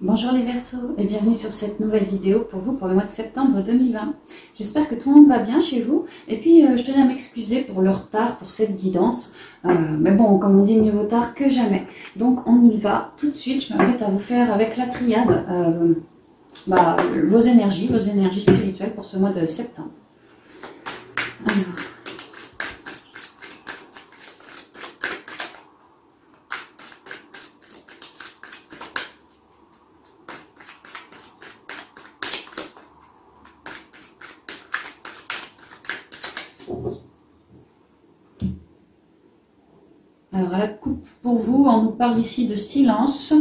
Bonjour les Verseaux et bienvenue sur cette nouvelle vidéo pour vous pour le mois de septembre 2020. J'espère que tout le monde va bien chez vous et puis je tenais à m'excuser pour le retard pour cette guidance. Mais bon, comme on dit, mieux vaut tard que jamais. Donc on y va tout de suite. Je m'apprête à vous faire avec la triade vos énergies spirituelles pour ce mois de septembre. Alors à la coupe pour vous, on nous parle ici de silence,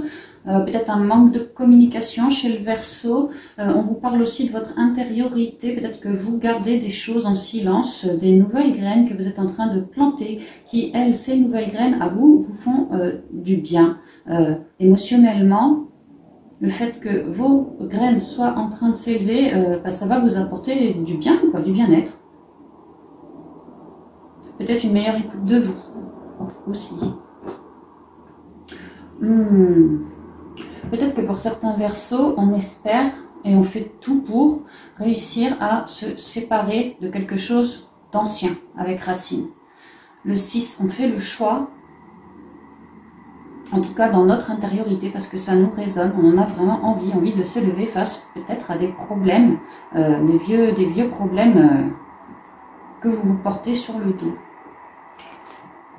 peut-être un manque de communication chez le Verseau. On vous parle aussi de votre intériorité, peut-être que vous gardez des choses en silence, des nouvelles graines que vous êtes en train de planter, qui elles, ces nouvelles graines à vous, vous font du bien. Émotionnellement, le fait que vos graines soient en train de s'élever, ça va vous apporter du bien, quoi, du bien-être. Peut-être une meilleure écoute de vous aussi. Peut-être que pour certains Verseaux, on espère et on fait tout pour réussir à se séparer de quelque chose d'ancien avec racine. Le 6, on fait le choix, en tout cas dans notre intériorité, parce que ça nous résonne, on en a vraiment envie de se lever face peut-être à des problèmes, des vieux problèmes que vous vous portez sur le dos.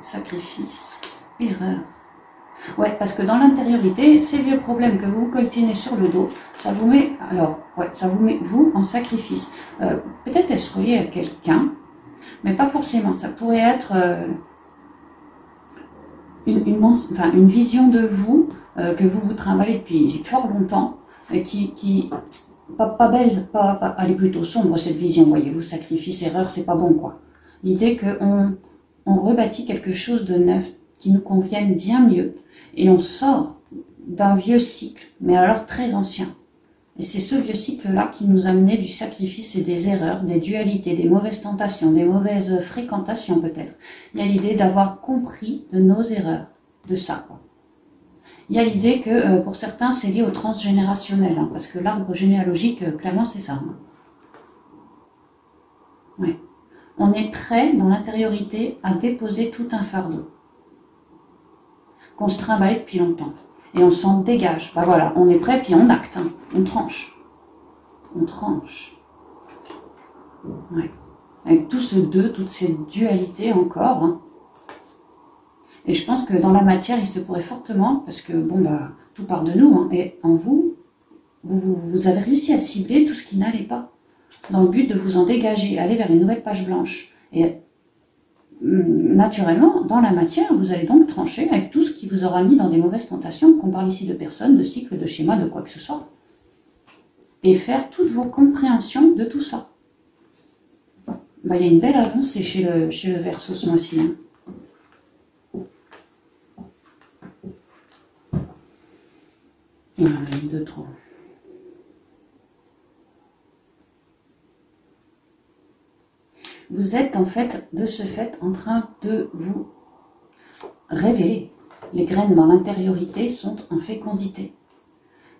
Sacrifice, erreur. Ouais, parce que dans l'intériorité, ces vieux problèmes que vous coltinez sur le dos, ça vous met, ça vous met vous en sacrifice. Peut-être est-ce relié à quelqu'un, mais pas forcément. Ça pourrait être une vision de vous que vous trimballez depuis fort longtemps et qui pas belle, elle est plutôt sombre cette vision. Voyez-vous, sacrifice, erreur, c'est pas bon quoi. L'idée que on rebâtit quelque chose de neuf qui nous convienne bien mieux et on sort d'un vieux cycle, mais alors très ancien. Et c'est ce vieux cycle-là qui nous a mené du sacrifice et des erreurs, des dualités, des mauvaises tentations, des mauvaises fréquentations peut-être. Il y a l'idée d'avoir compris de nos erreurs, de ça quoi. Il y a l'idée que pour certains c'est lié au transgénérationnel, hein, parce que l'arbre généalogique, clairement c'est ça. Hein. Ouais. On est prêt dans l'intériorité à déposer tout un fardeau qu'on se trimballe depuis longtemps et on s'en dégage. Ben voilà, on est prêt puis on acte, hein. On tranche. On tranche. Ouais. Avec tout ce deux, toutes ces dualités encore. Hein. Et je pense que dans la matière, il se pourrait fortement, parce que bon tout part de nous, hein, et en vous, vous avez réussi à cibler tout ce qui n'allait pas. Dans le but de vous en dégager, aller vers une nouvelle page blanche. Et naturellement, dans la matière, vous allez donc trancher avec tout ce qui vous aura mis dans des mauvaises tentations, qu'on parle ici de personnes, de cycles, de schémas, de quoi que ce soit. Et faire toutes vos compréhensions de tout ça. Il y a une belle avancée chez le Verseau ce mois-ci. Hein. Une de trop. Vous êtes en fait, de ce fait, en train de vous révéler. Les graines dans l'intériorité sont en fécondité.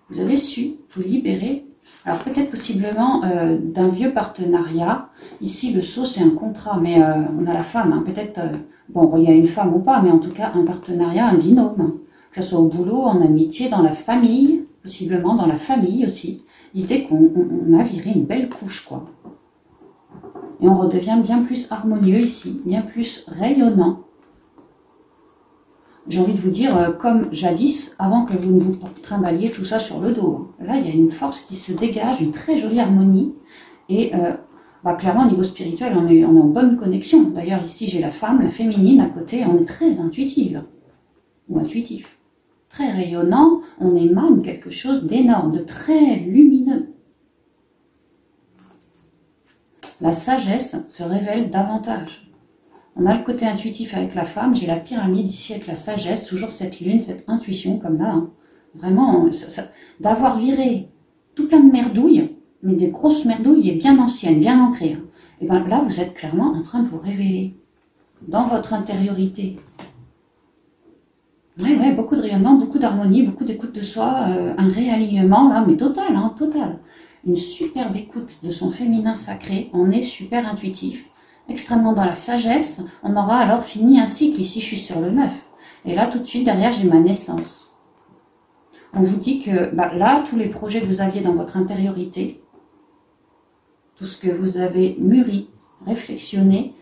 Vous avez su vous libérer, alors peut-être possiblement d'un vieux partenariat. Ici, le Sceau, c'est un contrat, mais on a la femme. Hein, peut-être, il y a une femme ou pas, mais en tout cas, un partenariat, un binôme. Hein, que ce soit au boulot, en amitié, dans la famille, possiblement dans la famille aussi. L'idée qu'on a viré une belle couche, quoi. Et on redevient bien plus harmonieux ici, bien plus rayonnant. J'ai envie de vous dire, comme jadis, avant que vous ne vous trimballiez tout ça sur le dos. Là, il y a une force qui se dégage, une très jolie harmonie. Et clairement, au niveau spirituel, on est en bonne connexion. D'ailleurs, ici, j'ai la femme, la féminine à côté. On est très intuitive, ou intuitif. Très rayonnant, on émane quelque chose d'énorme, de très lumineux. La sagesse se révèle davantage. On a le côté intuitif avec la femme, j'ai la pyramide ici avec la sagesse, toujours cette lune, cette intuition comme là. Hein. Vraiment, d'avoir viré tout plein de merdouilles, mais des grosses merdouilles et bien anciennes, bien ancrées. Hein. Et bien là, vous êtes clairement en train de vous révéler dans votre intériorité. Oui, ouais, beaucoup de rayonnement, beaucoup d'harmonie, beaucoup d'écoute de soi, un réalignement là, mais total, hein, total. Une superbe écoute de son féminin sacré, on est super intuitif, extrêmement dans la sagesse, on aura alors fini un cycle, ici je suis sur le 9. Et là tout de suite derrière j'ai ma naissance. On vous dit que bah, là, tous les projets que vous aviez dans votre intériorité, tout ce que vous avez mûri, réflexionné,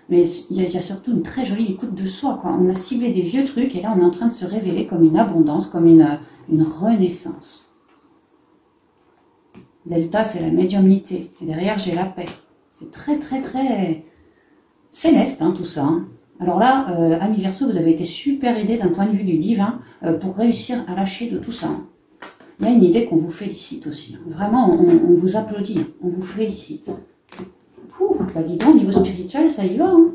mais il y a surtout une très jolie écoute de soi, quoi. On a ciblé des vieux trucs et là on est en train de se révéler comme une abondance, comme une renaissance. Delta, c'est la médiumnité. Et derrière, j'ai la paix. C'est très, très, très céleste, hein, tout ça. Hein. Alors là, amis Verseau, vous avez été super aidé d'un point de vue du divin pour réussir à lâcher de tout ça. Hein. Il y a une idée qu'on vous félicite aussi. Hein. Vraiment, on vous applaudit, hein. On vous félicite. Bah dis donc, au niveau spirituel, ça y va. Hein.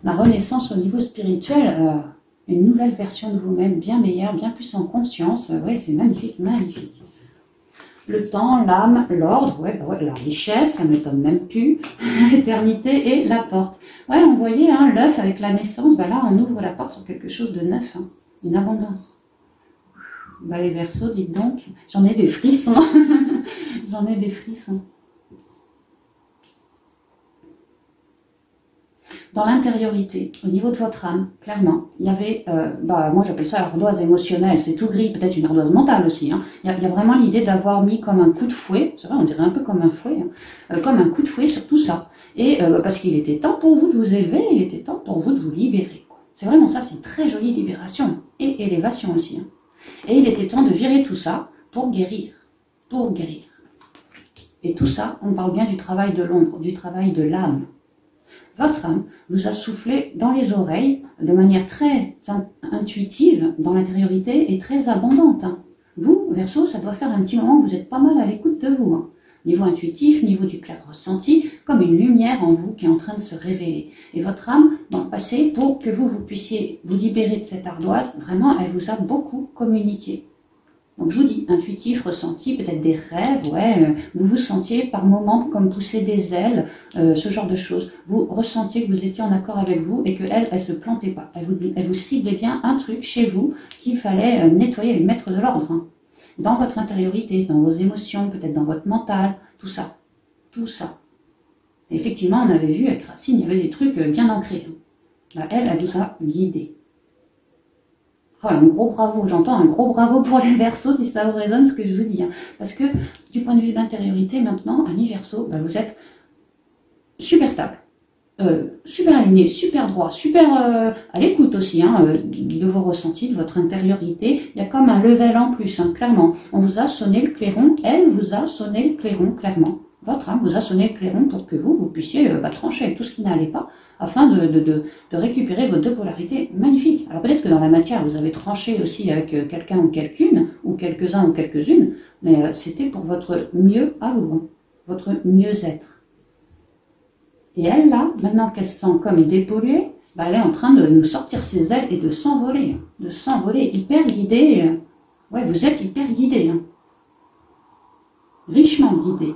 La renaissance au niveau spirituel, une nouvelle version de vous-même, bien meilleure, bien plus en conscience. Ouais, c'est magnifique, magnifique. Le temps, l'âme, l'ordre, ouais, bah ouais, la richesse, ça ne m'étonne même plus, l'éternité et la porte. Ouais, on voyait hein, l'œuf avec la naissance, bah là on ouvre la porte sur quelque chose de neuf, hein, une abondance. Bah les Verseaux, dites donc, j'en ai des frissons, j'en ai des frissons. Dans l'intériorité, au niveau de votre âme, clairement, il y avait, moi j'appelle ça l'ardoise émotionnelle, c'est tout gris, peut-être une ardoise mentale aussi. Hein. Il y a vraiment l'idée d'avoir mis comme un coup de fouet, c'est vrai, on dirait un peu comme un fouet, hein, comme un coup de fouet sur tout ça. Et parce qu'il était temps pour vous de vous élever, il était temps pour vous de vous libérer. C'est vraiment ça, c'est une très jolie libération et élévation aussi. Hein. Et il était temps de virer tout ça pour guérir, pour guérir. Et tout ça, on parle bien du travail de l'ombre, du travail de l'âme. Votre âme vous a soufflé dans les oreilles de manière très intuitive dans l'intériorité et très abondante. Hein. Vous, Verseau, ça doit faire un petit moment que vous êtes pas mal à l'écoute de vous. Hein. Niveau intuitif, niveau du clair ressenti, comme une lumière en vous qui est en train de se révéler. Et votre âme, dans le passé, pour que vous puissiez vous libérer de cette ardoise, vraiment, elle vous a beaucoup communiqué. Donc je vous dis, intuitif, ressenti, peut-être des rêves, ouais, vous vous sentiez par moments comme pousser des ailes, ce genre de choses. Vous ressentiez que vous étiez en accord avec vous et qu'elle, elle se plantait pas. Elle vous ciblait bien un truc chez vous qu'il fallait nettoyer et mettre de l'ordre. Hein. Dans votre intériorité, dans vos émotions, peut-être dans votre mental, tout ça. Tout ça. Et effectivement, on avait vu avec Racine, il y avait des trucs bien ancrés. Hein. Là, elle vous a guidé. Un gros bravo, j'entends un gros bravo pour les Verseaux si ça vous résonne ce que je vous dis. Hein. Parce que du point de vue de l'intériorité, maintenant, amis Verseaux, bah, vous êtes super stable, super aligné, super droit, super à l'écoute aussi hein, de vos ressentis, de votre intériorité. Il y a comme un level en plus, hein, clairement. On vous a sonné le clairon, elle vous a sonné le clairon, clairement. Votre âme vous a sonné le clairon pour que vous puissiez trancher avec tout ce qui n'allait pas, afin de récupérer vos deux polarités magnifiques. Alors peut-être que dans la matière, vous avez tranché aussi avec quelqu'un ou quelqu'une, ou quelques-uns ou quelques-unes, mais c'était pour votre mieux à vous, hein, votre mieux-être. Et elle, là, maintenant qu'elle se sent comme dépolluée, bah, elle est en train de nous sortir ses ailes et de s'envoler, hyper guidée. Ouais, vous êtes hyper guidée, hein, richement guidée.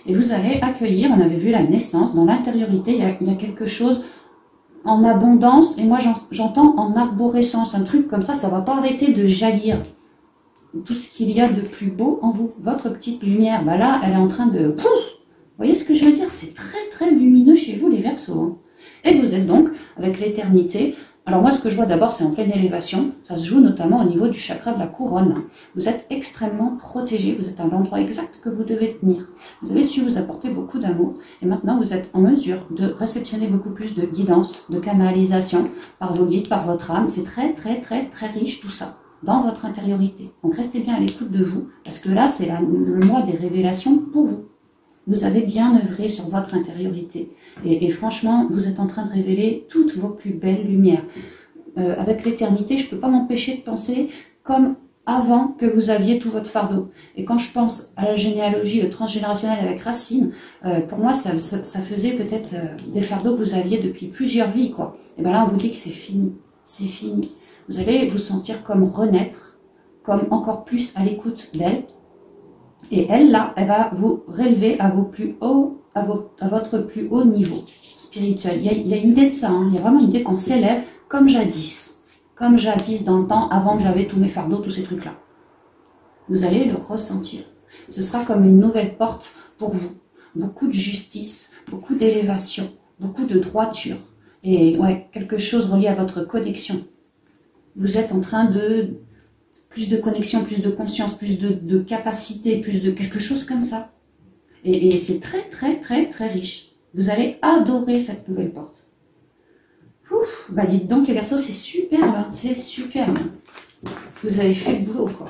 Et vous allez accueillir, on avait vu la naissance, dans l'intériorité, il y a quelque chose en abondance, et moi j'entends en arborescence, un truc comme ça ne va pas arrêter de jaillir. Tout ce qu'il y a de plus beau en vous, votre petite lumière, bah là, elle est en train de... Pouf, vous voyez ce que je veux dire? C'est très très lumineux chez vous les Verseaux. Hein. Et vous êtes donc avec l'éternité. Alors moi, ce que je vois d'abord, c'est en pleine élévation. Ça se joue notamment au niveau du chakra de la couronne. Vous êtes extrêmement protégé. Vous êtes à l'endroit exact que vous devez tenir. Vous avez su vous apporter beaucoup d'amour. Et maintenant, vous êtes en mesure de réceptionner beaucoup plus de guidance, de canalisation par vos guides, par votre âme. C'est très, très, très, très riche tout ça dans votre intériorité. Donc restez bien à l'écoute de vous. Parce que là, c'est le mois des révélations pour vous. Vous avez bien œuvré sur votre intériorité. Et franchement, vous êtes en train de révéler toutes vos plus belles lumières. Avec l'éternité, je ne peux pas m'empêcher de penser comme avant que vous aviez tout votre fardeau. Et quand je pense à la généalogie, le transgénérationnel avec Racine, pour moi, ça faisait peut-être des fardeaux que vous aviez depuis plusieurs vies, quoi. Et bien là, on vous dit que c'est fini. C'est fini. Vous allez vous sentir comme renaître, comme encore plus à l'écoute d'elle. Et elle, là, elle va vous relever à vos plus hauts, à votre plus haut niveau spirituel. Il y a une idée de ça, hein. Il y a vraiment une idée qu'on s'élève comme jadis. comme jadis dans le temps, avant que j'avais tous mes fardeaux, tous ces trucs-là. Vous allez le ressentir. Ce sera comme une nouvelle porte pour vous. Beaucoup de justice, beaucoup d'élévation, beaucoup de droiture. Et ouais, quelque chose relié à votre connexion. Vous êtes en train de... Plus de connexion, plus de conscience, plus de capacité, plus de quelque chose comme ça. Et c'est très, très, très, très riche. Vous allez adorer cette nouvelle porte. Ouf, bah dites donc les Verseaux, c'est superbe, hein, c'est superbe. Vous avez fait le boulot, quoi.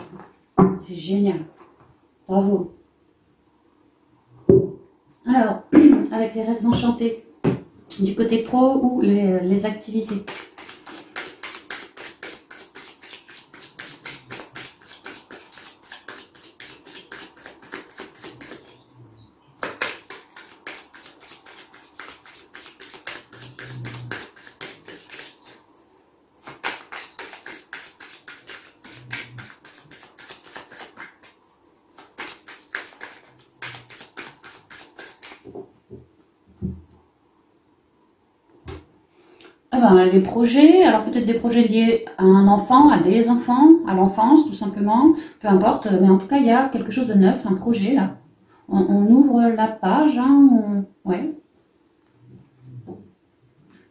C'est génial. Bravo. Alors, avec les rêves enchantés, du côté pro ou les activités. Ah ben, les projets, alors peut-être des projets liés à un enfant, à des enfants, à l'enfance tout simplement, peu importe, mais en tout cas il y a quelque chose de neuf, un projet là. On ouvre la page, hein, ouais.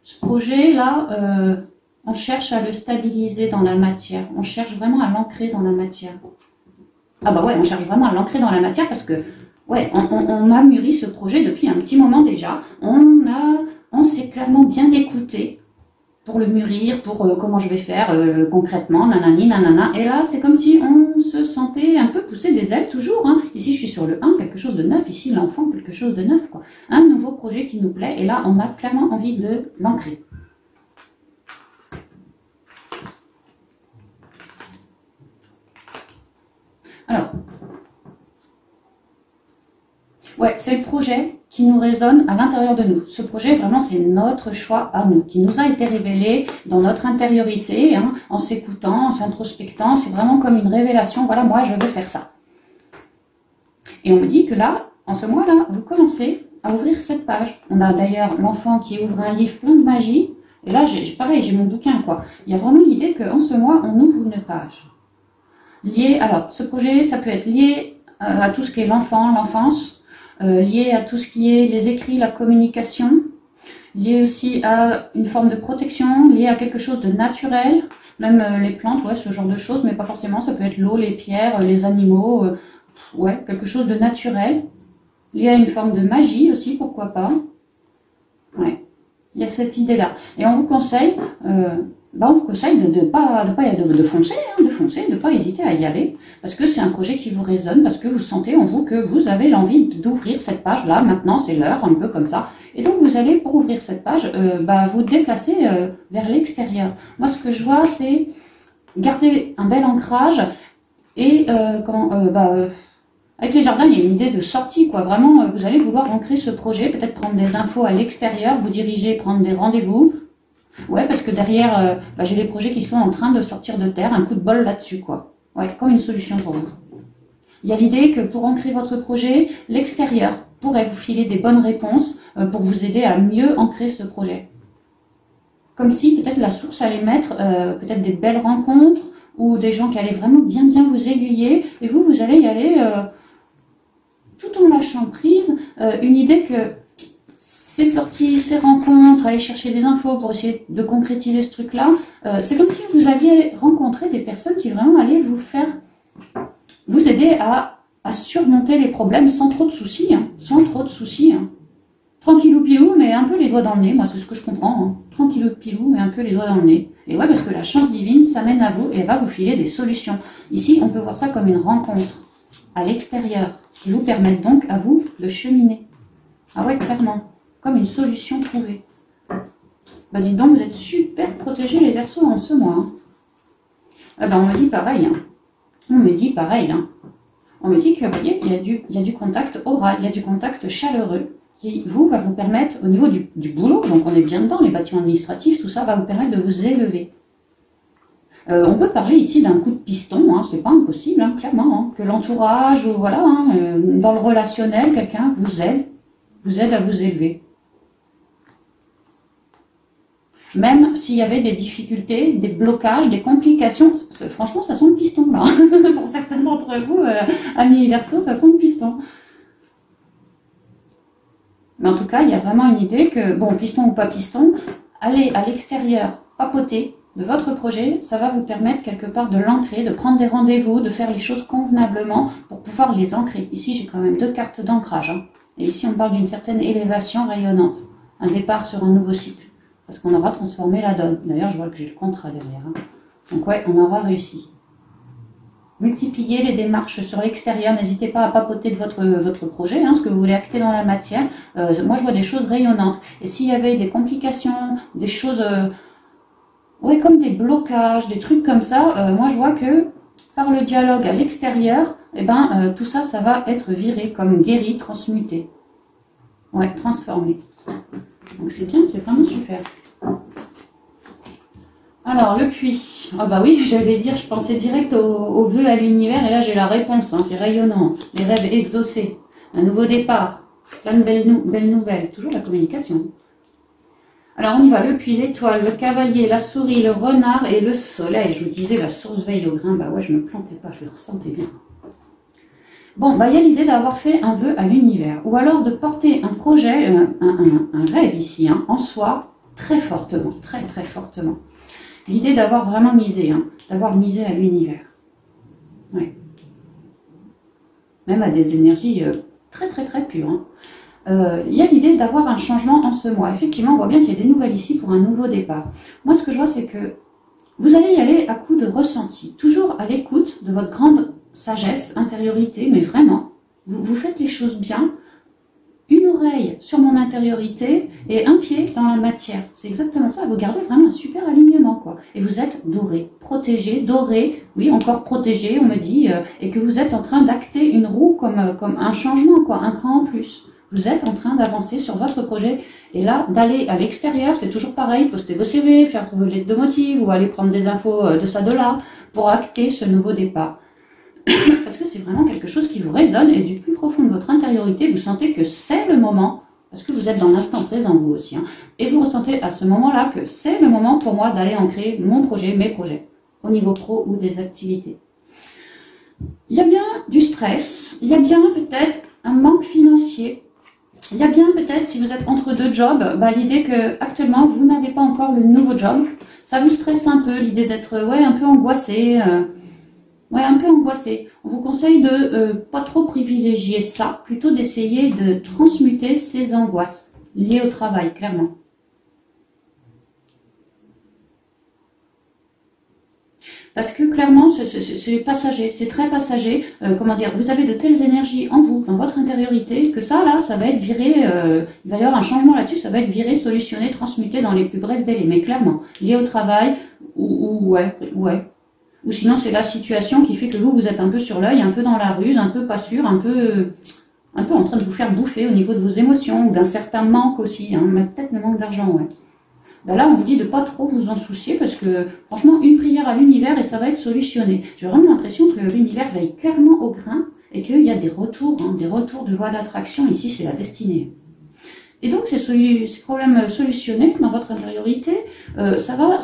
Ce projet là, on cherche à le stabiliser dans la matière, on cherche vraiment à l'ancrer dans la matière. Ah bah ouais, on cherche vraiment à l'ancrer dans la matière parce que, ouais, on a mûri ce projet depuis un petit moment déjà, on s'est clairement bien écouté pour le mûrir, pour comment je vais faire concrètement, nanani, nanana. Et là, c'est comme si on se sentait un peu pousser des ailes toujours. Hein. Ici, je suis sur le 1, quelque chose de neuf. Ici, l'enfant, quelque chose de neuf. Quoi. Un nouveau projet qui nous plaît. Et là, on a clairement envie de l'ancrer. Alors, ouais, c'est le projet qui nous résonne à l'intérieur de nous. Ce projet, vraiment, c'est notre choix à nous, qui nous a été révélé dans notre intériorité, hein, en s'écoutant, en s'introspectant. C'est vraiment comme une révélation. Voilà, moi, je veux faire ça. Et on me dit que là, en ce mois-là, vous commencez à ouvrir cette page. On a d'ailleurs l'enfant qui ouvre un livre plein de magie. Et là, pareil, j'ai mon bouquin, quoi. Il y a vraiment l'idée qu'en ce mois, on ouvre une page. Lié, alors, ce projet, ça peut être lié à tout ce qui est l'enfant, l'enfance, lié à tout ce qui est les écrits, la communication, lié aussi à une forme de protection, lié à quelque chose de naturel, même les plantes, ouais, ce genre de choses, mais pas forcément, ça peut être l'eau, les pierres, les animaux, ouais, quelque chose de naturel, lié à une forme de magie aussi, pourquoi pas. Ouais, il y a cette idée-là. Et on vous conseille, de foncer, hein, de pas hésiter à y aller, parce que c'est un projet qui vous résonne, parce que vous sentez en vous que vous avez l'envie d'ouvrir cette page là, maintenant c'est l'heure, un peu comme ça, et donc vous allez, pour ouvrir cette page, vous déplacer vers l'extérieur. Moi ce que je vois, c'est garder un bel ancrage, et avec les jardins, il y a une idée de sortie, quoi. Vraiment, vous allez vouloir ancrer ce projet, peut-être prendre des infos à l'extérieur, vous diriger, prendre des rendez-vous. Ouais, parce que derrière, j'ai des projets qui sont en train de sortir de terre, un coup de bol là-dessus, quoi. Ouais, comme une solution pour vous. Il y a l'idée que pour ancrer votre projet, l'extérieur pourrait vous filer des bonnes réponses pour vous aider à mieux ancrer ce projet. Comme si peut-être la source allait mettre peut-être des belles rencontres ou des gens qui allaient vraiment bien vous aiguiller, et vous allez y aller tout en lâchant prise, une idée que ces sorties, ces rencontres, aller chercher des infos pour essayer de concrétiser ce truc-là, c'est comme si vous aviez rencontré des personnes qui vraiment allaient vous aider à surmonter les problèmes sans trop de soucis, hein, sans trop de soucis. Hein. Tranquillou pilou, mais un peu les doigts dans le nez, moi c'est ce que je comprends. Hein. Tranquillou pilou, mais un peu les doigts dans le nez. Et ouais, parce que la chance divine s'amène à vous et elle va vous filer des solutions. Ici, on peut voir ça comme une rencontre à l'extérieur, qui vous permettent donc à vous de cheminer. Ah ouais, clairement, comme une solution trouvée. Bah dites donc, vous êtes super protégés les Verseaux en ce mois. Hein. Ah bah on me dit pareil. Hein. On me dit pareil. Hein. On me dit que, vous voyez, il y a du contact oral, il y a du contact chaleureux qui, va vous permettre, au niveau du boulot, donc on est bien dedans, les bâtiments administratifs, tout ça va vous permettre de vous élever. On peut parler ici d'un coup de piston, hein, c'est pas impossible, hein, clairement, hein, que l'entourage, voilà, hein, dans le relationnel, quelqu'un vous aide à vous élever. Même s'il y avait des difficultés, des blocages, des complications, franchement, ça sent le piston, là. Pour certains d'entre vous, amis Verseau, ça sent le piston. Mais en tout cas, il y a vraiment une idée que, bon, piston ou pas piston, aller à l'extérieur, papoter de votre projet, ça va vous permettre quelque part de l'ancrer, de prendre des rendez-vous, de faire les choses convenablement pour pouvoir les ancrer. Ici, j'ai quand même 2 cartes d'ancrage. Hein. Et ici, on parle d'une certaine élévation rayonnante. Un départ sur un nouveau cycle. Parce qu'on aura transformé la donne. D'ailleurs, je vois que j'ai le contrat derrière. Hein. Donc ouais, on aura réussi. Multipliez les démarches sur l'extérieur. N'hésitez pas à papoter de votre projet, hein, ce que vous voulez acter dans la matière. Moi, je vois des choses rayonnantes. Et s'il y avait des complications, des choses... ouais, comme des blocages, des trucs comme ça, moi, je vois que par le dialogue à l'extérieur, eh ben, tout ça, ça va être viré, comme guéri, transmuté. Ouais, transformé. Donc c'est bien, c'est vraiment super. Alors, le puits. Ah bah oui, j'allais dire, je pensais direct au vœu à l'univers, et là j'ai la réponse, hein, c'est rayonnant. Les rêves exaucés, un nouveau départ, plein de belles nouvelles, toujours la communication. Alors on y va, le puits, l'étoile, le cavalier, la souris, le renard et le soleil. Je vous disais, la source veille au grain, bah ouais, je ne me plantais pas, je le ressentais bien. Bon, bah il y a l'idée d'avoir fait un vœu à l'univers, ou alors de porter un projet, un rêve ici, hein, en soi, très fortement, très très fortement. L'idée d'avoir vraiment misé, hein, d'avoir misé à l'univers. Ouais. Même à des énergies très très très pures. Hein. Il y a l'idée d'avoir un changement en ce mois. Effectivement, on voit bien qu'il y a des nouvelles ici pour un nouveau départ. Moi, ce que je vois, c'est que vous allez y aller à coup de ressenti, toujours à l'écoute de votre grande sagesse, intériorité, mais vraiment, vous faites les choses bien, une oreille sur mon intériorité et un pied dans la matière. C'est exactement ça, vous gardez vraiment un super alignement, quoi. Et vous êtes doré, protégé, doré, oui, encore protégé, on me dit, et que vous êtes en train d'acter une roue comme un changement, quoi, un cran en plus. Vous êtes en train d'avancer sur votre projet. Et là, d'aller à l'extérieur, c'est toujours pareil, poster vos CV, faire vos lettres de motifs, ou aller prendre des infos de ça, de là, pour acter ce nouveau départ. Parce que c'est vraiment quelque chose qui vous résonne, et du plus profond de votre intériorité, vous sentez que c'est le moment, parce que vous êtes dans l'instant présent vous aussi, hein, et vous ressentez à ce moment-là que c'est le moment pour moi d'aller ancrer mon projet, mes projets, au niveau pro ou des activités. Il y a bien du stress, il y a bien peut-être un manque financier. Il y a bien peut-être, si vous êtes entre 2 jobs, bah, l'idée que actuellement vous n'avez pas encore le nouveau job. Ça vous stresse un peu, l'idée d'être ouais, un peu angoissé. Ouais, un peu angoissé. On vous conseille de pas trop privilégier ça, plutôt d'essayer de transmuter ces angoisses liées au travail, clairement. Parce que clairement, c'est passager, c'est très passager. Comment dire, vous avez de telles énergies en vous, dans votre intériorité, que ça, là, ça va être viré, il va y avoir un changement là-dessus, ça va être viré, solutionné, transmuté dans les plus brefs délais. Mais clairement, lié au travail, ouais. Ou sinon, c'est la situation qui fait que vous êtes un peu sur l'œil, un peu dans la ruse, un peu pas sûr, un peu en train de vous faire bouffer au niveau de vos émotions, ou d'un certain manque aussi, hein, peut-être le manque d'argent, ouais. Ben là, on vous dit de pas trop vous en soucier parce que, franchement, une prière à l'univers et ça va être solutionné. J'ai vraiment l'impression que l'univers veille clairement au grain et qu'il y a des retours, hein, des retours de loi d'attraction. Ici, c'est la destinée. Et donc, ces problèmes solutionnés dans votre intériorité, ça va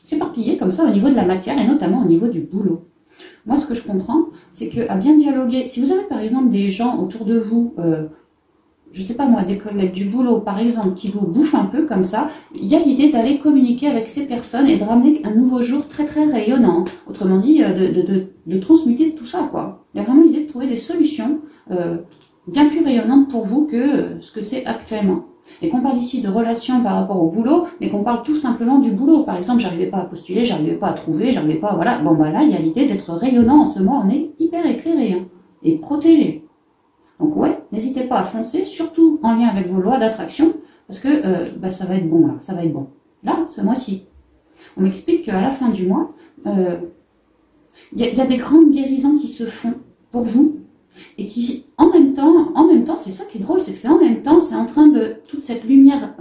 s'éparpiller comme ça au niveau de la matière et notamment au niveau du boulot. Moi, ce que je comprends, c'est qu'à bien dialoguer, si vous avez par exemple des gens autour de vous, je sais pas moi, des collègues du boulot par exemple, qui vous bouffent un peu comme ça, il y a l'idée d'aller communiquer avec ces personnes et de ramener un nouveau jour très très rayonnant. Autrement dit, de transmuter tout ça, quoi. Il y a vraiment l'idée de trouver des solutions bien plus rayonnantes pour vous que ce que c'est actuellement. Et qu'on parle ici de relations par rapport au boulot, mais qu'on parle tout simplement du boulot. Par exemple, j'arrivais pas à postuler, j'arrivais pas à trouver, j'arrivais pas, voilà. Bon bah là, il y a l'idée d'être rayonnant en ce mois, on est hyper éclairé, hein, et protégé. Donc ouais, n'hésitez pas à foncer, surtout en lien avec vos lois d'attraction, parce que ça va être bon là, ça va être bon. Là, ce mois-ci. On m'explique qu'à la fin du mois, il y a des grandes guérisons qui se font pour vous, et qui, en même temps, c'est ça qui est drôle, c'est que c'est en même temps, c'est en train de, toute cette lumière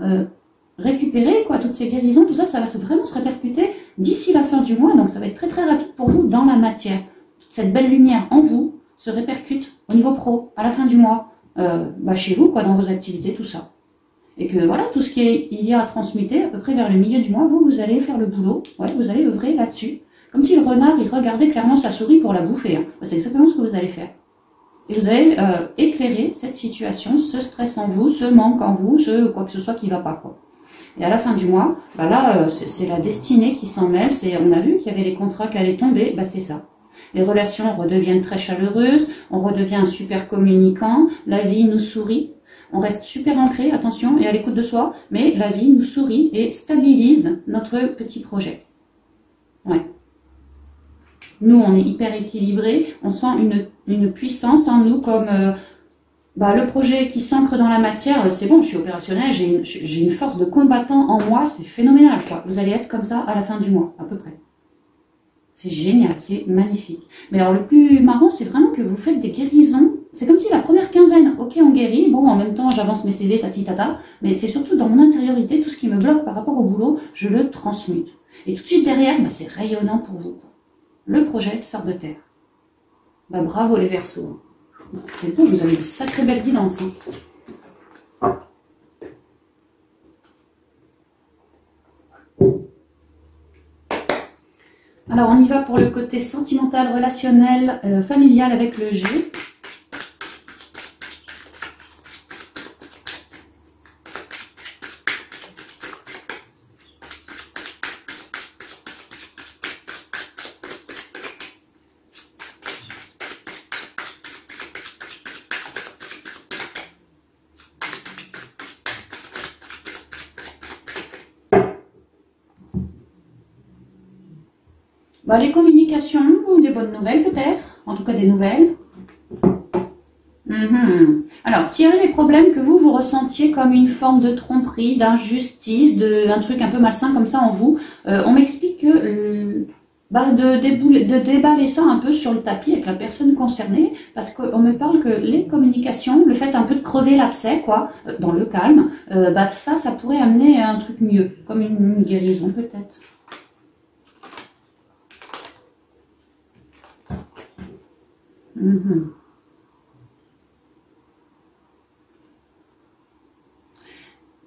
récupérée, quoi, toutes ces guérisons, tout ça, ça va vraiment se répercuter d'ici la fin du mois, donc ça va être très très rapide pour vous dans la matière. Toute cette belle lumière en vous se répercute au niveau pro, à la fin du mois, chez vous, quoi, dans vos activités, tout ça. Et que voilà, tout ce il y a à transmuter, à peu près vers le milieu du mois, vous allez faire le boulot, ouais, vous allez œuvrer là-dessus. Comme si le renard, il regardait clairement sa souris pour la bouffer. Hein. C'est exactement ce que vous allez faire. Et vous allez éclairer cette situation, ce stress en vous, ce manque en vous, ce quoi que ce soit qui ne va pas, quoi. Et à la fin du mois, bah là, c'est la destinée qui s'en mêle. On a vu qu'il y avait les contrats qui allaient tomber, bah c'est ça. Les relations redeviennent très chaleureuses, on redevient un super communicant, la vie nous sourit. On reste super ancré, attention, et à l'écoute de soi, mais la vie nous sourit et stabilise notre petit projet. Ouais. Nous, on est hyper équilibré, on sent une puissance en nous comme le projet qui s'ancre dans la matière, c'est bon, je suis opérationnel, j'ai une force de combattant en moi, c'est phénoménal, quoi. Vous allez être comme ça à la fin du mois, à peu près. C'est génial, c'est magnifique. Mais alors le plus marrant, c'est vraiment que vous faites des guérisons. C'est comme si la première quinzaine, ok, on guérit, bon, en même temps, j'avance mes CV, tati tata, mais c'est surtout dans mon intériorité, tout ce qui me bloque par rapport au boulot, je le transmute. Et tout de suite derrière, bah, c'est rayonnant pour vous. Le projet sort de terre. Bah, bravo les Verseaux. C'est cool, vous avez de sacrées belles guidances. Hein. Alors, on y va pour le côté sentimental, relationnel, familial avec le G. Bah, les communications, des bonnes nouvelles peut-être, en tout cas des nouvelles. Alors, s'il y avait des problèmes que vous ressentiez comme une forme de tromperie, d'injustice, un truc un peu malsain comme ça en vous, on m'explique que de déballer ça un peu sur le tapis avec la personne concernée, parce qu'on me parle que les communications, le fait un peu de crever l'abcès, quoi, dans le calme, ça pourrait amener à un truc mieux, comme une guérison peut-être.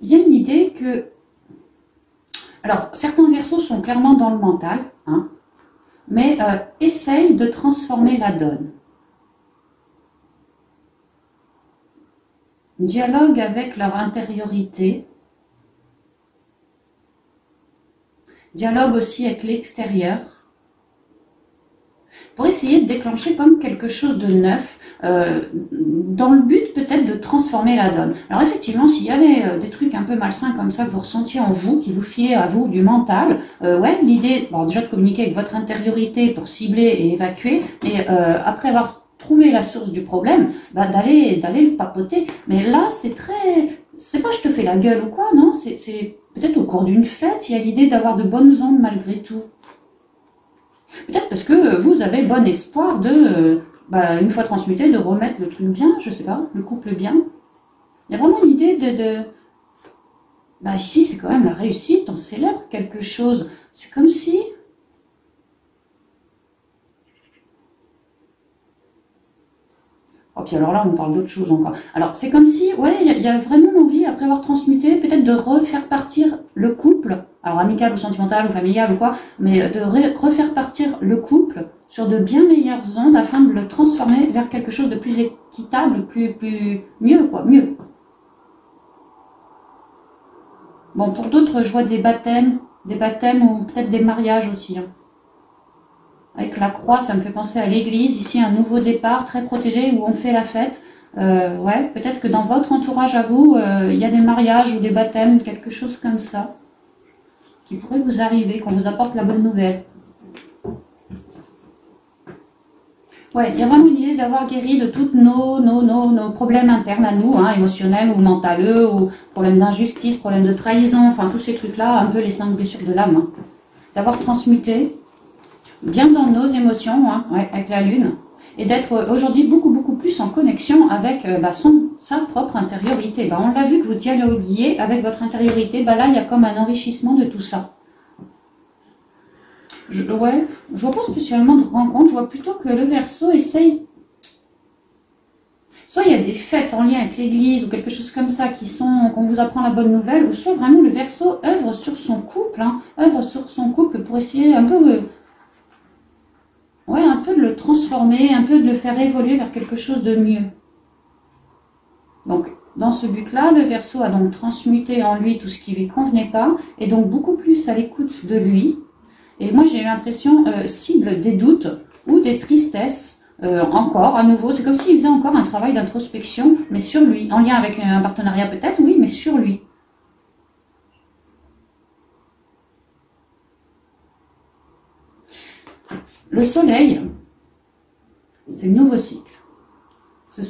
Il y a une idée que... Alors, certains Verseaux sont clairement dans le mental, hein, mais essayent de transformer la donne. Dialogue avec leur intériorité. Dialogue aussi avec l'extérieur. Pour essayer de déclencher comme quelque chose de neuf, dans le but peut-être de transformer la donne. Alors effectivement, s'il y avait des trucs un peu malsains comme ça que vous ressentiez en vous, qui vous filaient à vous du mental, ouais, l'idée, bon, déjà de communiquer avec votre intériorité pour cibler et évacuer, et après avoir trouvé la source du problème, d'aller le papoter. Mais là, c'est pas je te fais la gueule ou quoi, non, c'est peut-être au cours d'une fête, il y a l'idée d'avoir de bonnes ondes malgré tout. Peut-être parce que vous avez bon espoir de, une fois transmuté, de remettre le truc bien, je sais pas, le couple bien. Il y a vraiment une idée ici c'est quand même la réussite, on célèbre quelque chose. C'est comme si... Oh, puis alors là, on parle d'autre chose encore. Alors, c'est comme si, ouais, il y a vraiment l'envie, après avoir transmuté, peut-être de refaire partir le couple, alors amical ou sentimental ou familial ou quoi, mais de refaire partir le couple sur de bien meilleures ondes afin de le transformer vers quelque chose de plus équitable, mieux, quoi, mieux. Bon, pour d'autres, je vois des baptêmes ou peut-être des mariages aussi, hein. Avec la croix, ça me fait penser à l'église. Ici, un nouveau départ très protégé où on fait la fête. Ouais, peut-être que dans votre entourage à vous, il y a des mariages ou des baptêmes, quelque chose comme ça, qui pourrait vous arriver, qu'on vous apporte la bonne nouvelle. Ouais, il y a vraiment une idée d'avoir guéri de tous nos problèmes internes à nous, hein, émotionnels ou mentaux, ou problèmes d'injustice, problèmes de trahison, enfin tous ces trucs-là, un peu les 5 blessures de l'âme. Hein. D'avoir transmuté bien dans nos émotions, hein, ouais, avec la lune, et d'être aujourd'hui beaucoup plus en connexion avec sa propre intériorité. On l'a vu que vous dialoguiez avec votre intériorité, là il y a comme un enrichissement de tout ça. Je vois pas spécialement de rencontre, je vois plutôt que le Verseau essaye... Soit il y a des fêtes en lien avec l'église ou quelque chose comme ça qu'on vous apprend la bonne nouvelle, ou soit vraiment le Verseau œuvre sur son couple, œuvre sur son couple pour essayer un peu, un peu de le transformer, un peu de le faire évoluer vers quelque chose de mieux. Donc, dans ce but-là, le Verseau a donc transmuté en lui tout ce qui lui convenait pas, et donc beaucoup plus à l'écoute de lui. Et moi, j'ai eu l'impression cible des doutes ou des tristesses. Encore, à nouveau, c'est comme s'il faisait encore un travail d'introspection, mais sur lui, en lien avec un partenariat peut-être, oui, mais sur lui. Le soleil, c'est le nouveau cycle. C'est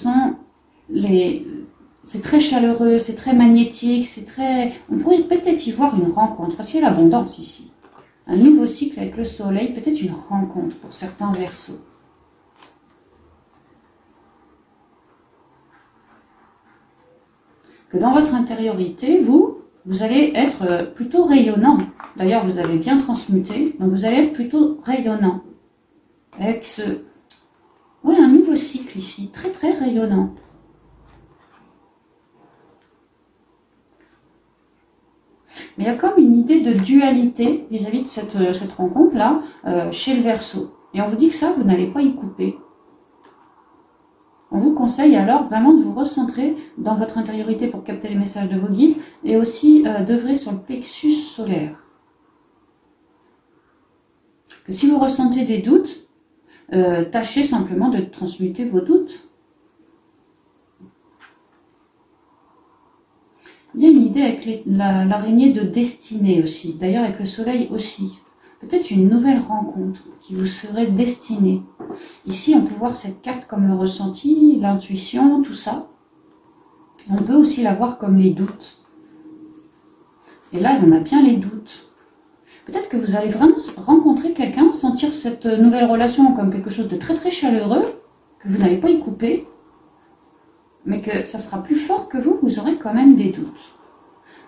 très chaleureux, c'est très magnétique, c'est très... On pourrait peut-être y voir une rencontre, parce qu'il y a l'abondance ici. Un nouveau cycle avec le soleil, peut-être une rencontre pour certains Verseaux. Que dans votre intériorité, vous allez être plutôt rayonnant. D'ailleurs, vous avez bien transmuté, donc vous allez être plutôt rayonnant. Avec un nouveau cycle ici, très très rayonnant. Mais il y a comme une idée de dualité vis-à-vis de cette rencontre-là chez le Verseau. Et on vous dit que ça, vous n'allez pas y couper. On vous conseille alors vraiment de vous recentrer dans votre intériorité pour capter les messages de vos guides et aussi d'œuvrer sur le plexus solaire. Que si vous ressentez des doutes, tâchez simplement de transmuter vos doutes. Il y a une idée avec l'araignée de destinée aussi, d'ailleurs avec le soleil aussi. Peut-être une nouvelle rencontre qui vous serait destinée. Ici, on peut voir cette carte comme le ressenti, l'intuition, tout ça. On peut aussi la voir comme les doutes. Et là, on a bien les doutes. Peut-être que vous allez vraiment rencontrer quelqu'un, sentir cette nouvelle relation comme quelque chose de très très chaleureux, que vous n'allez pas y couper, mais que ça sera plus fort que vous aurez quand même des doutes.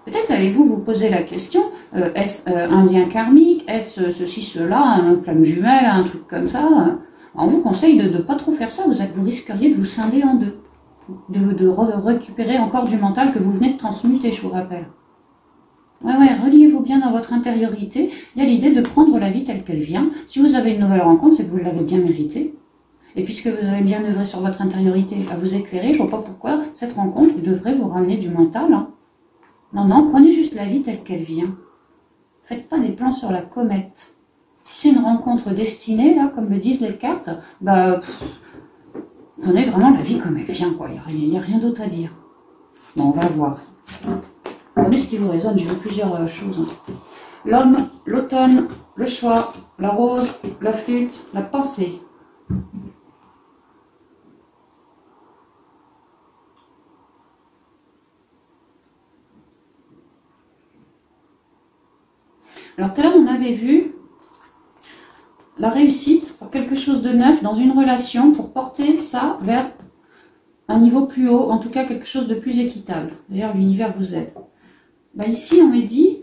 Peut-être allez-vous vous poser la question, est-ce un lien karmique, est-ce ceci, cela, un flamme jumelle, un truc comme ça. On vous conseille de ne pas trop faire ça, vous risqueriez de vous scinder en deux, de récupérer encore du mental que vous venez de transmuter, je vous rappelle. Ouais, reliez-vous bien dans votre intériorité, il y a l'idée de prendre la vie telle qu'elle vient. Si vous avez une nouvelle rencontre, c'est que vous l'avez bien méritée. Et puisque vous avez bien œuvré sur votre intériorité à vous éclairer, je ne vois pas pourquoi cette rencontre devrait vous ramener du mental. Non, prenez juste la vie telle qu'elle vient. Faites pas des plans sur la comète. Si c'est une rencontre destinée, là, comme le disent les cartes, prenez vraiment la vie comme elle vient, quoi. Il n'y a rien d'autre à dire. Bon, on va voir. Prenez ce qui vous résonne, j'ai vu plusieurs choses. L'homme, l'automne, le choix, la rose, la flûte, la pensée. Alors tout à l'heure, on avait vu la réussite pour quelque chose de neuf dans une relation pour porter ça vers un niveau plus haut, en tout cas quelque chose de plus équitable. D'ailleurs, l'univers vous aide. Ici, on me dit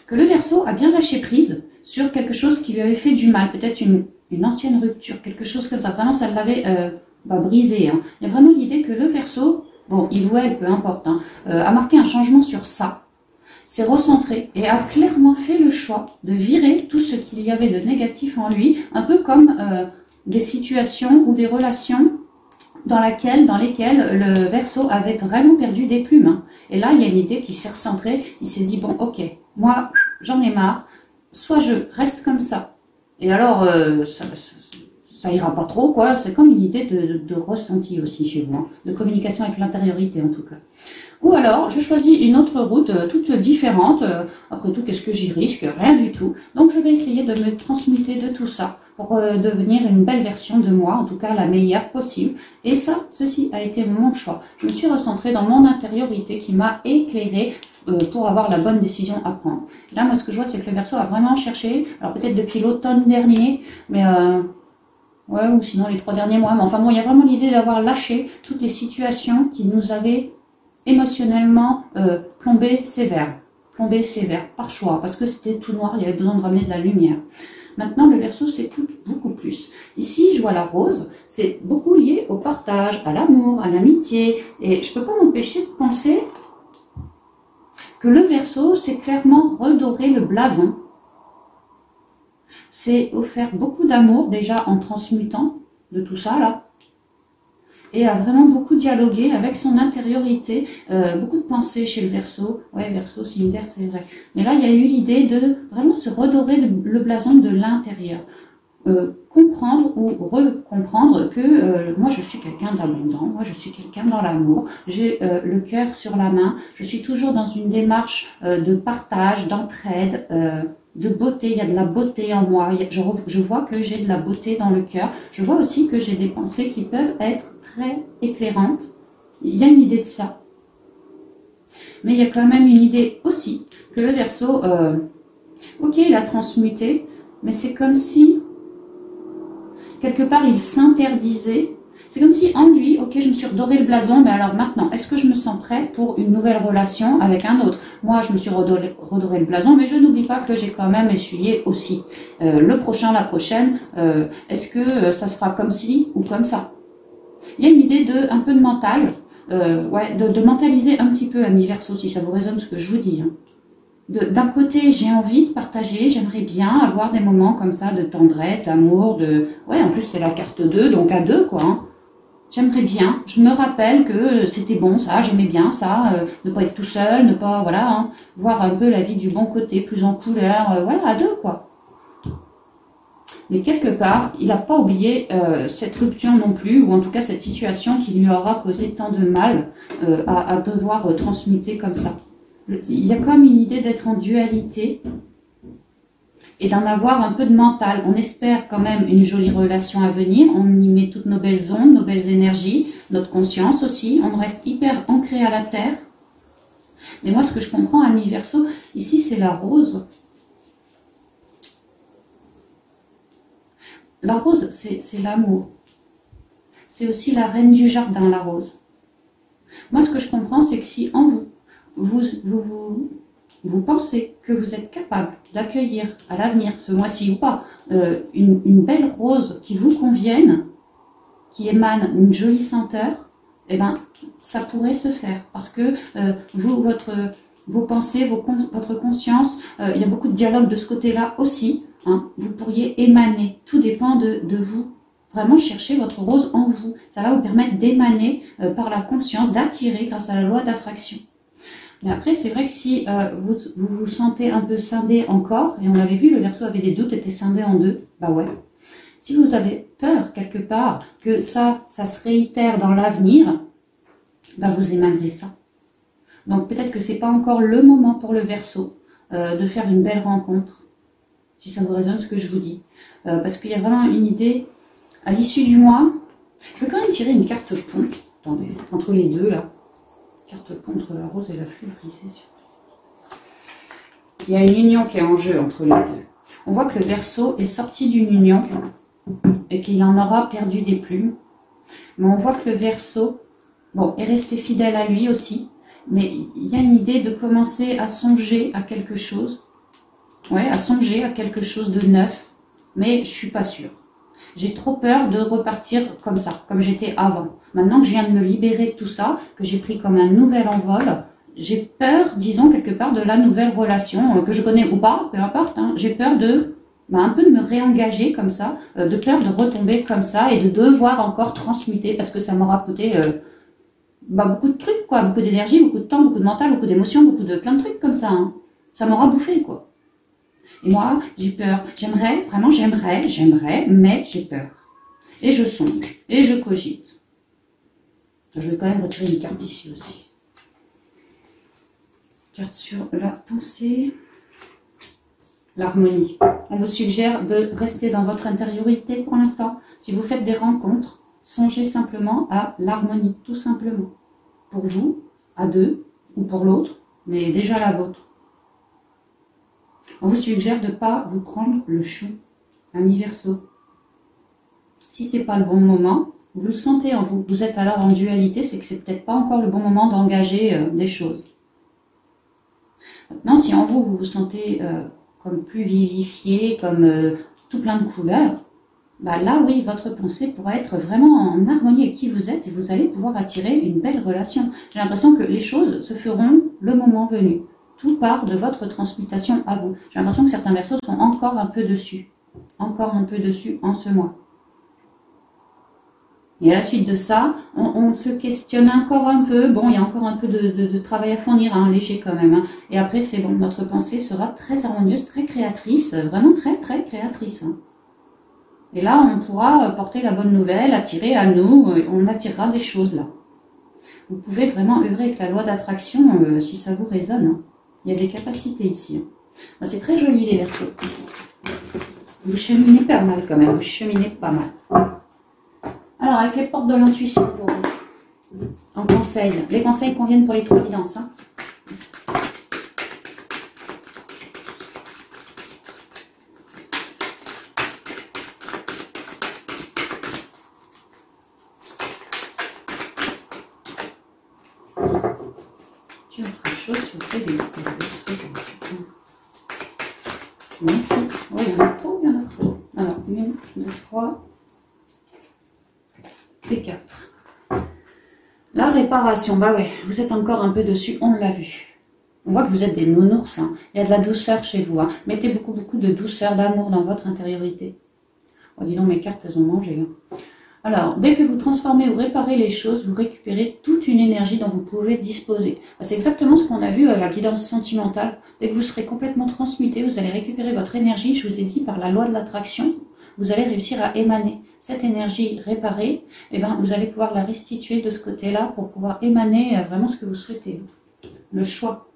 que le Verseau a bien lâché prise sur quelque chose qui lui avait fait du mal, peut-être une ancienne rupture, quelque chose comme ça. Vraiment, ça l'avait brisé. Il y a vraiment l'idée que le Verseau, bon, il ou elle, peu importe, a marqué un changement sur ça, s'est recentré et a clairement fait le choix de virer tout ce qu'il y avait de négatif en lui, un peu comme des situations ou des relations dans lesquelles le Verseau avait vraiment perdu des plumes. Et là, il y a une idée qui s'est recentrée, il s'est dit, bon, ok, moi, j'en ai marre, soit je reste comme ça, et alors, ça ira pas trop, quoi. C'est comme une idée de ressenti aussi chez vous, de communication avec l'intériorité en tout cas. Ou alors, je choisis une autre route toute différente. Après tout, qu'est-ce que j'y risque? Rien du tout. Donc, je vais essayer de me transmuter de tout ça pour devenir une belle version de moi, en tout cas la meilleure possible. Et ça, ceci a été mon choix. Je me suis recentrée dans mon intériorité qui m'a éclairée pour avoir la bonne décision à prendre. Là, moi, ce que je vois, c'est que le Verseau a vraiment cherché, alors peut-être depuis l'automne dernier, mais... ouais, ou sinon les 3 derniers mois. Mais enfin bon, il y a vraiment l'idée d'avoir lâché toutes les situations qui nous avaient émotionnellement plombé sévère par choix, parce que c'était tout noir, il y avait besoin de ramener de la lumière. Maintenant, le Verseau s'écoute beaucoup plus. Ici, je vois la rose, c'est beaucoup lié au partage, à l'amour, à l'amitié. Et je ne peux pas m'empêcher de penser que le Verseau, c'est clairement redorer le blason. C'est offert beaucoup d'amour, déjà en transmutant de tout ça, là. Et a vraiment beaucoup dialogué avec son intériorité, beaucoup de pensées chez le Verseau. Ouais, Verseau, Cinder, c'est vrai. Mais là, il y a eu l'idée de vraiment se redorer le blason de l'intérieur. Comprendre ou recomprendre que moi je suis quelqu'un d'abondant, moi je suis quelqu'un dans l'amour, j'ai le cœur sur la main, je suis toujours dans une démarche de partage, d'entraide, de beauté, il y a de la beauté en moi, je vois que j'ai de la beauté dans le cœur, je vois aussi que j'ai des pensées qui peuvent être très éclairantes, il y a une idée de ça. Mais il y a quand même une idée aussi que le Verseau, ok, il a transmuté, mais c'est comme si quelque part, il s'interdisait. C'est comme si en lui, ok, je me suis redoré le blason, mais alors maintenant, est-ce que je me sens prêt pour une nouvelle relation avec un autre? Moi, je me suis redoré le blason, mais je n'oublie pas que j'ai quand même essuyé aussi. Le prochain, la prochaine, est-ce que ça sera comme ci ou comme ça? Il y a une idée un peu de mental, ouais, de mentaliser un petit peu, ami Verseau, si ça vous résonne ce que je vous dis. Hein. D'un côté, j'ai envie de partager, j'aimerais bien avoir des moments comme ça de tendresse, d'amour, de... Ouais, en plus c'est la carte 2, donc à 2, quoi. Hein. J'aimerais bien, je me rappelle que c'était bon ça, j'aimais bien ça, ne pas être tout seul, ne pas, voilà, hein, voir un peu la vie du bon côté, plus en couleur, voilà, à 2, quoi. Mais quelque part, il n'a pas oublié cette rupture non plus, ou en tout cas cette situation qui lui aura causé tant de mal à devoir transmuter comme ça. Il y a comme une idée d'être en dualité et d'en avoir un peu de mental. On espère quand même une jolie relation à venir. On y met toutes nos belles ondes, nos belles énergies, notre conscience aussi. On reste hyper ancré à la terre. Mais moi, ce que je comprends, ami Verseau, ici, c'est la rose. La rose, c'est l'amour. C'est aussi la reine du jardin, la rose. Moi, ce que je comprends, c'est que si en vous, vous pensez que vous êtes capable d'accueillir à l'avenir, ce mois-ci ou pas, une belle rose qui vous convienne, qui émane une jolie senteur, eh ben, ça pourrait se faire. Parce que vos pensées, votre conscience, il y a beaucoup de dialogue de ce côté-là aussi. Hein, vous pourriez émaner. Tout dépend de vous. Vraiment chercher votre rose en vous. Ça va vous permettre d'émaner par la conscience, d'attirer grâce à la loi d'attraction. Mais après, c'est vrai que si vous sentez un peu scindé encore, et on l'avait vu, le Verseau avait des doutes, était scindé en deux, bah ouais. Si vous avez peur quelque part que ça se réitère dans l'avenir, bah vous émanerez ça. Donc peut-être que c'est pas encore le moment pour le Verseau de faire une belle rencontre, si ça vous résonne ce que je vous dis. Parce qu'il y a vraiment une idée, à l'issue du mois, je vais quand même tirer une carte pont, attendez, entre les deux là. Carte pont entre la rose et la fleur brisée. Il y a une union qui est en jeu entre les deux. On voit que le Verseau est sorti d'une union et qu'il en aura perdu des plumes. Mais on voit que le Verseau, bon, est resté fidèle à lui aussi. Mais il y a une idée de commencer à songer à quelque chose. Ouais, à songer à quelque chose de neuf. Mais je suis pas sûre. J'ai trop peur de repartir comme ça, comme j'étais avant. Maintenant que je viens de me libérer de tout ça, que j'ai pris comme un nouvel envol, j'ai peur, disons, quelque part, de la nouvelle relation, que je connais ou pas, peu importe. Hein, j'ai peur un peu de me réengager comme ça, de peur de retomber comme ça et de devoir encore transmuter, parce que ça m'aura coûté beaucoup de trucs, quoi, beaucoup d'énergie, beaucoup de temps, beaucoup de mental, beaucoup d'émotions, beaucoup de plein de trucs comme ça. Hein. Ça m'aura bouffé, quoi. Et moi, j'ai peur. J'aimerais, vraiment j'aimerais, mais j'ai peur. Et je songe, et je cogite. Je vais quand même retirer une carte ici aussi. Carte sur la pensée. L'harmonie. On vous suggère de rester dans votre intériorité pour l'instant. Si vous faites des rencontres, songez simplement à l'harmonie, tout simplement. Pour vous, à deux, ou pour l'autre, mais déjà la vôtre. On vous suggère de ne pas vous prendre le chou, ami Verseau. Si ce n'est pas le bon moment, vous le sentez en vous. Vous êtes alors en dualité, c'est que c'est peut-être pas encore le bon moment d'engager des choses. Maintenant, si en vous, vous vous sentez comme plus vivifié, comme tout plein de couleurs, bah là oui, votre pensée pourra être vraiment en harmonie avec qui vous êtes et vous allez pouvoir attirer une belle relation. J'ai l'impression que les choses se feront le moment venu. Tout part de votre transmutation à vous. J'ai l'impression que certains Verseaux sont encore un peu dessus. Encore un peu dessus en ce mois. Et à la suite de ça, on se questionne encore un peu. Bon, il y a encore un peu de travail à fournir, hein, léger quand même. Hein. Et après, c'est bon. Notre pensée sera très harmonieuse, très créatrice. Vraiment très, très créatrice. Hein. Et là, on pourra porter la bonne nouvelle, attirer à nous. On attirera des choses là. Vous pouvez vraiment œuvrer avec la loi d'attraction si ça vous résonne. Hein. Il y a des capacités ici. Hein. Ben, c'est très joli les Verseaux. Vous cheminez pas mal quand même. Vous cheminez pas mal. Alors, avec les portes de l'intuition pour vous, en conseil. Les conseils conviennent pour les 3 guidances. Hein. Tiens, autre chose sur le télé. Merci. Oui, il y en a trop, il y en a trop. Alors, 1, 2, 3. Et 4. La réparation, bah ouais, vous êtes encore un peu dessus, on l'a vu. On voit que vous êtes des nounours, hein. Il y a de la douceur chez vous. Hein. Mettez beaucoup de douceur, d'amour dans votre intériorité. Oh, dis donc, mes cartes, elles ont mangé. Hein. Alors, dès que vous transformez ou réparez les choses, vous récupérez toute une énergie dont vous pouvez disposer. C'est exactement ce qu'on a vu à la guidance sentimentale. Dès que vous serez complètement transmuté, vous allez récupérer votre énergie, je vous ai dit, par la loi de l'attraction. Vous allez réussir à émaner cette énergie réparée, et ben, vous allez pouvoir la restituer de ce côté-là pour pouvoir émaner vraiment ce que vous souhaitez. Le choix.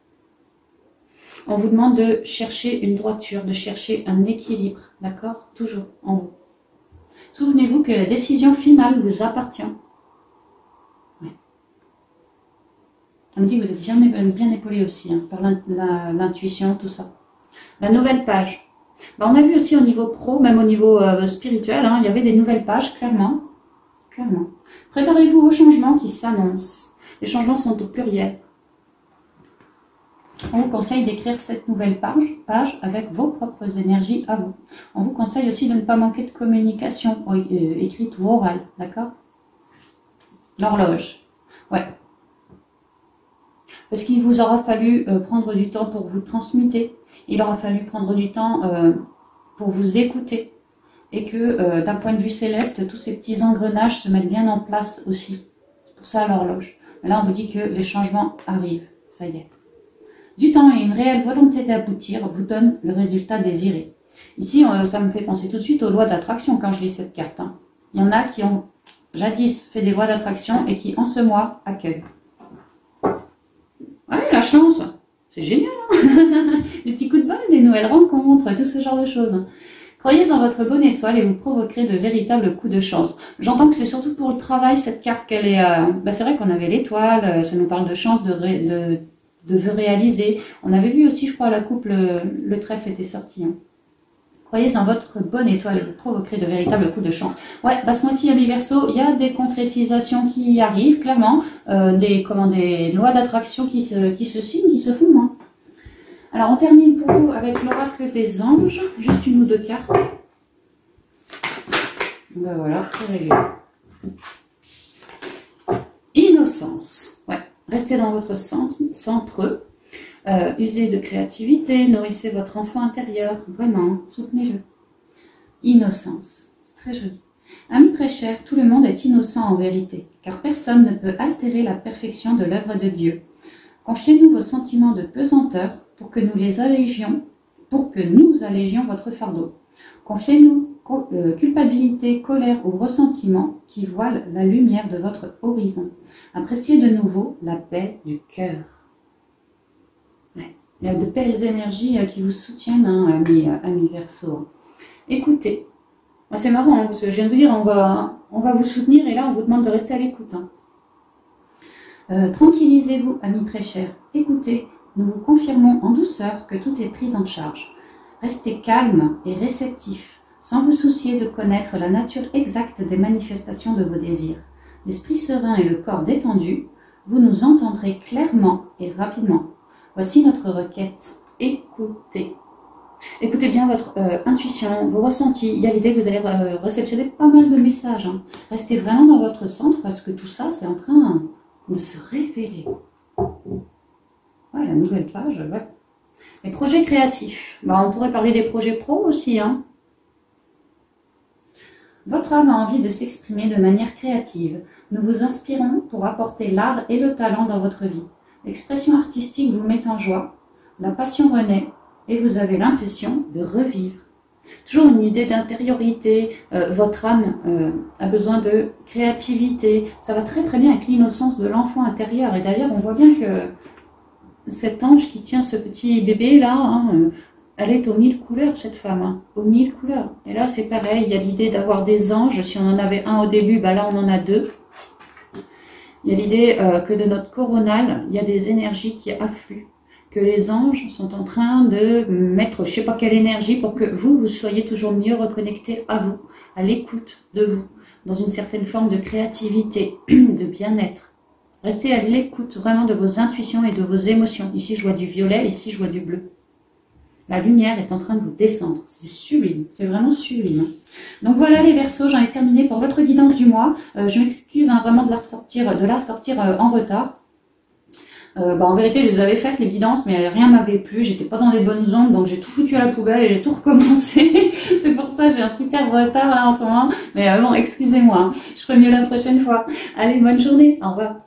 On vous demande de chercher une droiture, de chercher un équilibre, d'accord? Toujours en vous. Souvenez-vous que la décision finale vous appartient. Ouais. On me dit que vous êtes bien épaulé aussi, hein, par l'intuition, tout ça. La nouvelle page. Ben, on a vu aussi au niveau pro, même au niveau spirituel, hein, il y avait des nouvelles pages, clairement. Clairement. Préparez-vous aux changements qui s'annoncent. Les changements sont au pluriel. On vous conseille d'écrire cette nouvelle page avec vos propres énergies à vous. On vous conseille aussi de ne pas manquer de communication écrite ou orale, d'accord? L'horloge. Ouais. Parce qu'il vous aura fallu prendre du temps pour vous transmuter. Il aura fallu prendre du temps pour vous écouter. Et que d'un point de vue céleste, tous ces petits engrenages se mettent bien en place aussi. C'est pour ça l'horloge. Là, on vous dit que les changements arrivent. Ça y est. Du temps et une réelle volonté d'aboutir vous donne le résultat désiré. Ici, ça me fait penser tout de suite aux lois d'attraction quand je lis cette carte. Hein. Il y en a qui ont jadis fait des lois d'attraction et qui, en ce mois, accueillent. Ouais, la chance, c'est génial. Hein. Des petits coups de bol, des nouvelles rencontres, tout ce genre de choses. Croyez en votre bonne étoile et vous provoquerez de véritables coups de chance. J'entends que c'est surtout pour le travail, cette carte, qu'elle est... c'est vrai qu'on avait l'étoile, ça nous parle de chance, de vœux réalisés. On avait vu aussi, je crois, à la coupe, le trèfle était sorti. Hein. Croyez en votre bonne étoile et vous provoquerez de véritables coups de chance. Ouais, ce mois-ci, amis Verseau, il y a des concrétisations qui arrivent, clairement. Des lois d'attraction qui se signent, qui se font. Hein. Alors, on termine pour vous avec l'oracle des anges. Juste 1 ou 2 cartes. Ben voilà, très réglé. Innocence. Ouais, restez dans votre centre. Usez de créativité, nourrissez votre enfant intérieur, vraiment, soutenez-le. Innocence, c'est très joli. Ami très cher, tout le monde est innocent en vérité, car personne ne peut altérer la perfection de l'œuvre de Dieu. Confiez-nous vos sentiments de pesanteur pour que nous allégions votre fardeau. Confiez-nous culpabilité, colère ou ressentiment qui voilent la lumière de votre horizon. Appréciez de nouveau la paix du cœur. Il y a de belles énergies qui vous soutiennent, hein, amis Verseau. Écoutez, c'est marrant, hein, parce que je viens de vous dire, on va vous soutenir, et là on vous demande de rester à l'écoute. Hein. Tranquillisez-vous, amis très chers. Écoutez, nous vous confirmons en douceur que tout est pris en charge. Restez calme et réceptif, sans vous soucier de connaître la nature exacte des manifestations de vos désirs. L'esprit serein et le corps détendu, vous nous entendrez clairement et rapidement. Voici notre requête. Écoutez. Écoutez bien votre intuition, vos ressentis. Il y a l'idée que vous allez réceptionner pas mal de messages. Hein. Restez vraiment dans votre centre parce que tout ça, c'est en train de se révéler. Ouais, la nouvelle page, ouais. Les projets créatifs. Bah, on pourrait parler des projets pro aussi. Hein. Votre âme a envie de s'exprimer de manière créative. Nous vous inspirons pour apporter l'art et le talent dans votre vie. L'expression artistique vous met en joie. La passion renaît. Et vous avez l'impression de revivre. Toujours une idée d'intériorité, votre âme a besoin de créativité. Ça va très très bien avec l'innocence de l'enfant intérieur. Et d'ailleurs, on voit bien que cet ange qui tient ce petit bébé là, hein, elle est aux 1000 couleurs cette femme, hein, aux 1000 couleurs. Et là c'est pareil, il y a l'idée d'avoir des anges. Si on en avait un au début, bah là on en a deux. Il y a l'idée que de notre coronal, il y a des énergies qui affluent. Que les anges sont en train de mettre je ne sais pas quelle énergie pour que vous soyez toujours mieux reconnecté à vous, à l'écoute de vous, dans une certaine forme de créativité, de bien-être. Restez à l'écoute vraiment de vos intuitions et de vos émotions. Ici, je vois du violet, ici, je vois du bleu. La lumière est en train de vous descendre. C'est sublime, c'est vraiment sublime. Donc voilà les Verseaux, j'en ai terminé pour votre guidance du mois. Je m'excuse hein, vraiment de la sortir en retard. En vérité, je les avais faites, les guidances, mais rien m'avait plu. J'étais pas dans les bonnes ondes, donc j'ai tout foutu à la poubelle et j'ai tout recommencé. C'est pour ça que j'ai un super retard là en ce moment. Mais bon, excusez-moi, je ferai mieux la prochaine fois. Allez, bonne journée, au revoir.